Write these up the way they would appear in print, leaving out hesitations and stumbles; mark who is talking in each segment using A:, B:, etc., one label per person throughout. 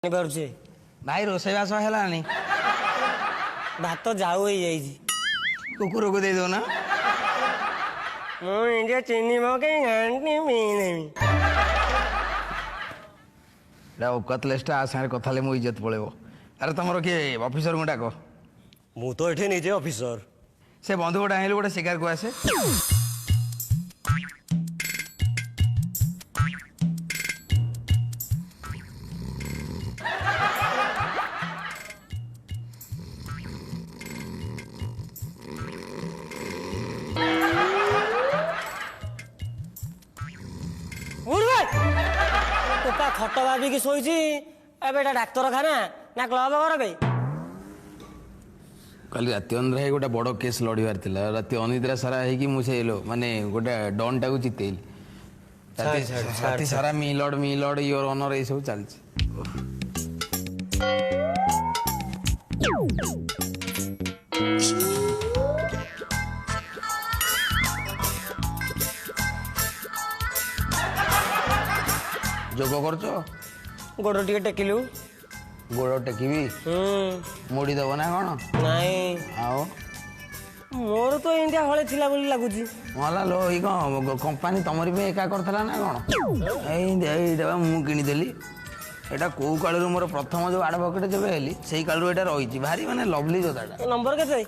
A: पारुछे
B: भाई रोषेईबास है
A: भात जाऊ हो
B: कुकुर को दे दो ना
A: मुझे चीनी पकई घंटी पीनेमी
B: औकत लेस्टा आ सारे कथा मो इज्जत पड़ेब। अरे तुम किए अफिसर को डाक
A: मु तो ये निजे अफिसर
B: से बंधुक आइलु गोटे शिकार को आसे
A: टोका खट भाविकी शोची डाक्तर खाना ना क्लब घर बे
B: कल राति अंधरा गोटे बड़ केस लड़बार था राति अनिद्रा सारा है माने गोटे डन टाक जितेली राति सारा मिलड योर ऑनर ये सब चलती जोग कर
A: गोड़ टे टेकिलु
B: गोड़ टेकिबी मोड़ी दब ना कौन
A: नहीं
B: आओ
A: मोर तो इंडिया हले थिला बोली लागुची
B: मला लो ई कौन कंपनी तमरी पे एका करथला ना कौन एटा मु किनीदेली एटा को कालू मोर प्रथम जो एडवोकेट जब हेली सेही कालू एटा रही भारी माने लवली जोताटा
A: नंबर केते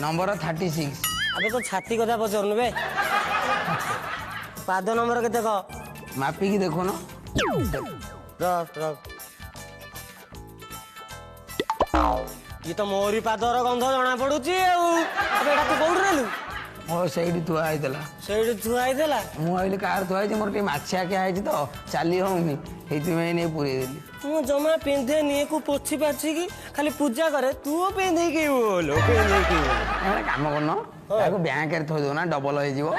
B: नंबर 36
A: अबे तो छाती कथा पचरनु बे पाद नंबर केते क
B: मापी की देखो ना
A: रख ये तो मोरी पादर गंध जना पड़ुची एटा तू कोउठ रेलु
B: ओ सेठी थुआ आइतला
A: सेठी थुआ आइतला
B: मु आइले कार थुआ आइछ मोर के माछिया के आइछ तो चाली होउनी हेति में ने पूरी देली
A: मु जमा पिंधे निए को पोछि पाछि की खाली पूजा करे तू पिंधे की बोलो पिंधे की
B: एटा काम करनो ताको बैंक रे थोइ दो ना डबल होई जीवो